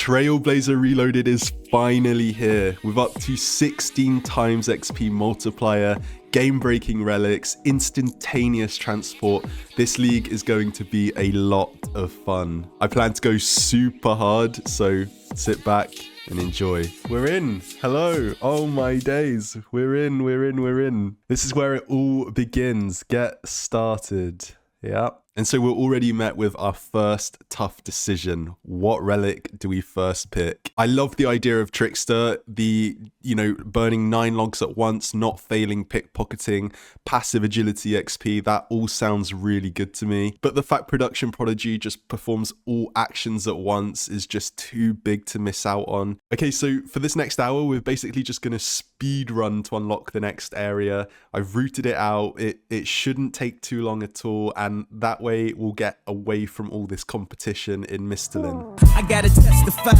Trailblazer Reloaded is finally here with up to 16 times XP multiplier, game-breaking relics, instantaneous transport. This league is going to be a lot of fun. I plan to go super hard, so sit back and enjoy. We're in. Hello. Oh my days. We're in. This is where it all begins. Get started. Yeah. And so we're already met with our first tough decision. What relic do we first pick? I love the idea of Trickster, burning 9 logs at once, not failing pickpocketing, passive agility XP. That all sounds really good to me. But the fact Production Prodigy just performs all actions at once is just too big to miss out on. Okay, so for this next hour, we're basically just going to speed run to unlock the next area. I've routed it out. It shouldn't take too long at all. And that way we'll get away from all this competition in Misthalin. I gotta testify.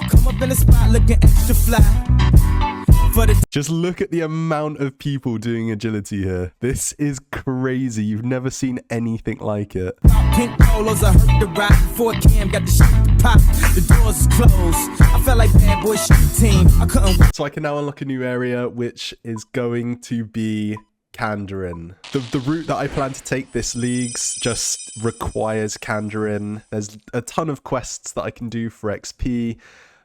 Come up in the spot looking extra fly. Just look at the amount of people doing agility here. This is crazy. You've never seen anything like it. Pink polos, I heard the rock before Cam got the shit to pop. The doors is closed. I felt like bad boy street team. I couldn't wait. So I can now unlock a new area, which is going to be Kandarin. The route that I plan to take this leagues just requires Kandarin. There's a ton of quests that I can do for XP.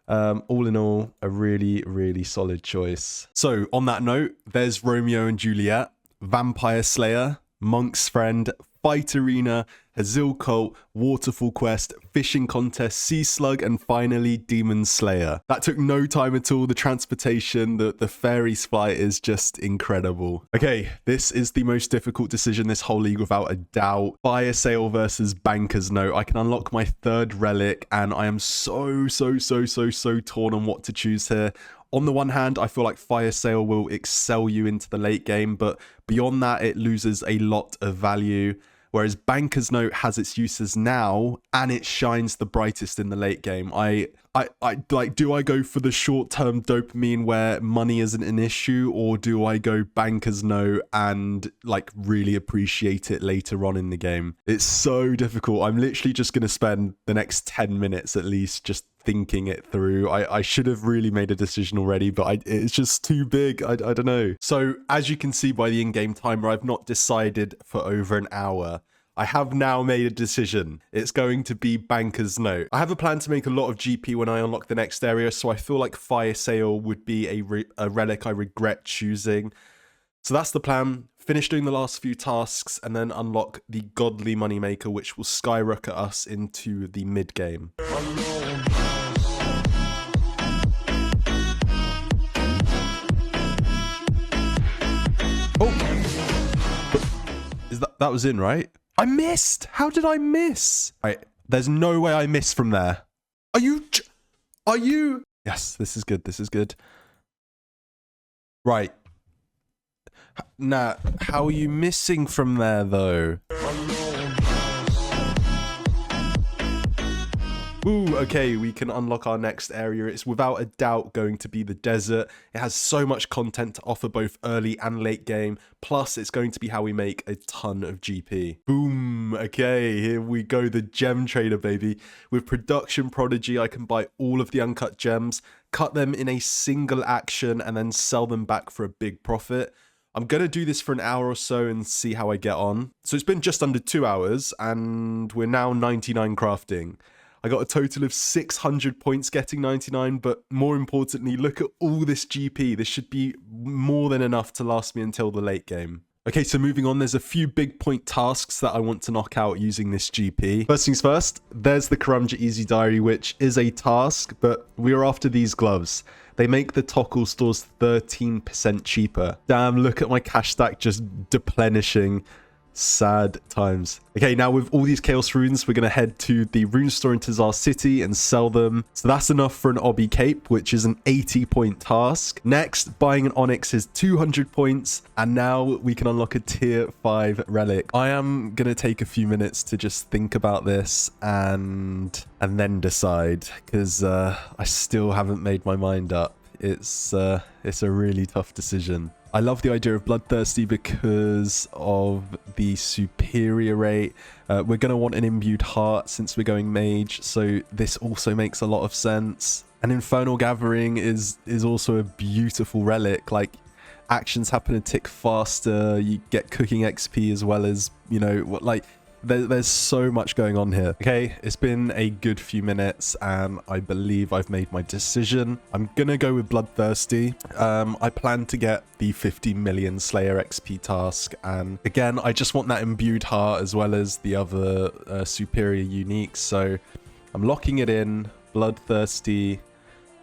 All in all, a really, really solid choice. So on that note, there's Romeo and Juliet, Vampire Slayer, Monk's Friend, Fight Arena, Hazil Cult, Waterfall Quest, Fishing Contest, Sea Slug, and finally Demon Slayer. That took no time at all. The transportation, the fairies flight is just incredible. Okay, this is the most difficult decision this whole league without a doubt. Fire Sale versus Banker's Note. I can unlock my third relic and I am so torn on what to choose here. On the one hand, I feel like Fire Sale will excel you into the late game, but beyond that, it loses a lot of value. Whereas Banker's Note has its uses now, and it shines the brightest in the late game. Do I go for the short-term dopamine where money isn't an issue, or do I go Banker's Note and really appreciate it later on in the game? It's so difficult. I'm literally just going to spend the next 10 minutes at least just thinking it through. I should have really made a decision already, but it's just too big. I don't know. So as you can see by the in-game timer, I've not decided for over an hour. I have now made a decision. It's going to be Banker's Note. I have a plan to make a lot of GP when I unlock the next area, so I feel like Fire Sale would be a relic I regret choosing. So that's the plan. Finish doing the last few tasks and then unlock the godly moneymaker, which will skyrocket us into the mid-game. That was in, right? I missed! How did I miss? Right, there's no way I missed from there. Are you? Yes, this is good. Right. Nah, how are you missing from there, though? Ooh, okay, we can unlock our next area. It's without a doubt going to be the desert. It has so much content to offer both early and late game. Plus, it's going to be how we make a ton of GP. Boom. Okay, here we go. The gem trader, baby. With Production Prodigy, I can buy all of the uncut gems, cut them in a single action, and then sell them back for a big profit. I'm going to do this for an hour or so and see how I get on. So it's been just under 2 hours, and we're now 99 crafting. I got a total of 600 points getting 99, but more importantly, look at all this GP. This should be more than enough to last me until the late game. Okay, so moving on, there's a few big point tasks that I want to knock out using this GP. First things first, there's the Karumja Easy Diary, which is a task, but we are after these gloves. They make the Tokkul stores 13% cheaper. Damn, look at my cash stack just deplenishing. Sad times. Okay, now with all these chaos runes, we're going to head to the rune store in Tazar City and sell them. So that's enough for an obby cape, which is an 80-point task. Next, buying an onyx is 200 points, and now we can unlock a tier 5 relic. I am going to take a few minutes to just think about this and then decide, because I still haven't made my mind up. It's a really tough decision. I love the idea of Bloodthirsty because of the superior rate. We're going to want an imbued heart since we're going mage, so this also makes a lot of sense. And Infernal Gathering is also a beautiful relic. Like, actions happen a tick faster, you get cooking XP as well as, you know, what, like, there's so much going on here. Okay, it's been a good few minutes and I believe I've made my decision. I'm gonna go with Bloodthirsty. I plan to get the 50 million Slayer XP task, and again, I just want that imbued heart as well as the other superior uniques, so I'm locking it in. Bloodthirsty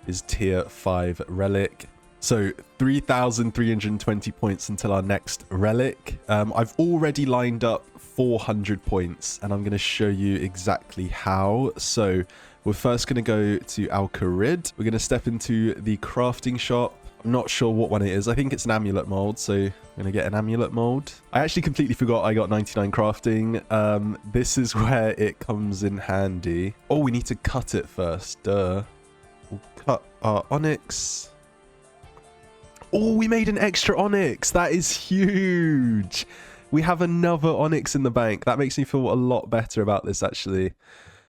is tier 5 relic. So 3,320 points until our next relic. I've already lined up 400 points and I'm going to show you exactly how. So we're first going to go to Al-Kharid. We're going to step into the crafting shop. I'm not sure what one it is. I think it's an amulet mold, so I'm going to get an amulet mold. I actually completely forgot I got 99 crafting. This is where it comes in handy. Oh, we need to cut it first. Duh. We'll cut our onyx. Oh, we made an extra onyx. That is huge. We have another onyx in the bank. That makes me feel a lot better about this, actually.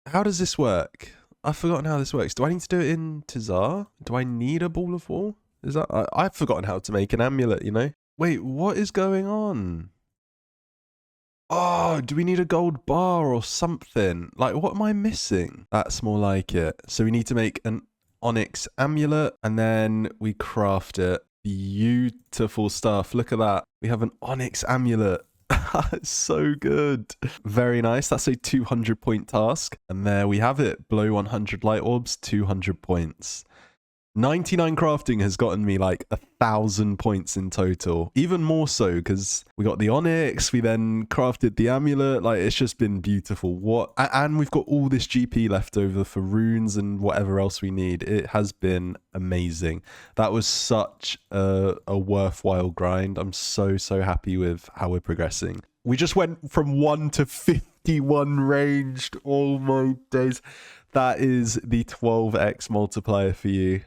How does this work? I've forgotten how this works. Do I need to do it in Tizar? Do I need a ball of wool? Is that... I've forgotten how to make an amulet, you know? Wait, what is going on? Oh, do we need a gold bar or something? Like, what am I missing? That's more like it. So we need to make an onyx amulet and then we craft it. Beautiful stuff. Look at that. We have an onyx amulet. It's so good. Very nice. That's a 200 point task. And there we have it. Blow 100 light orbs, 200 points. 99 crafting has gotten me like 1,000 points in total. Even more so because we got the onyx, we then crafted the amulet. Like, it's just been beautiful. And we've got all this GP left over for runes and whatever else we need. It has been amazing. That was such a worthwhile grind. I'm so happy with how we're progressing. We just went from 1 to 51 ranged. Oh my days. That is the 12x multiplier for you.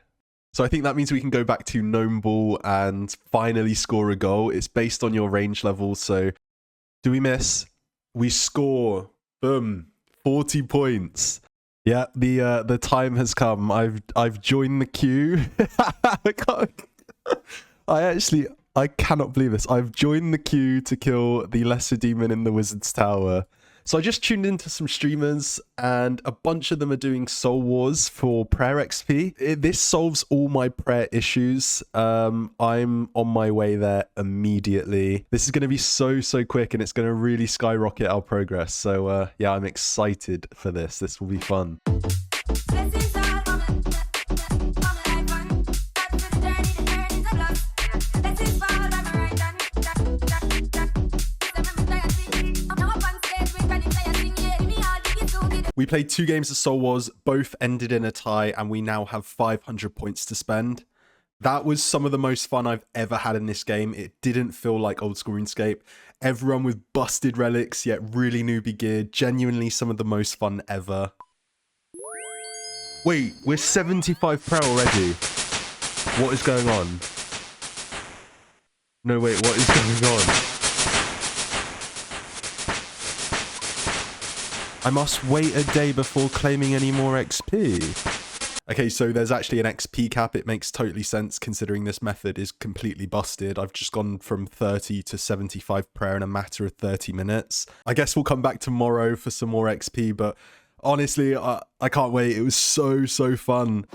So I think that means we can go back to Gnome Ball and finally score a goal. It's based on your range level. So do we miss? We score. Boom. 40 points. Yeah, the time has come. I've joined the queue. I cannot believe this. I've joined the queue to kill the lesser demon in the Wizard's Tower. So I just tuned into some streamers and a bunch of them are doing Soul Wars for prayer XP. This solves all my prayer issues. I'm on my way there immediately. This is going to be so quick and it's going to really skyrocket our progress. So yeah, I'm excited for this. This will be fun. We played 2 games of Soul Wars, both ended in a tie, and we now have 500 points to spend. That was some of the most fun I've ever had in this game. It didn't feel like old school RuneScape. Everyone with busted relics, yet really newbie gear. Genuinely some of the most fun ever. Wait, we're 75 pro already. What is going on? No, wait, what is going on? I must wait a day before claiming any more XP. Okay, so there's actually an XP cap. It makes totally sense considering this method is completely busted. I've just gone from 30 to 75 prayer in a matter of 30 minutes. I guess we'll come back tomorrow for some more XP, but honestly, I can't wait. It was so fun.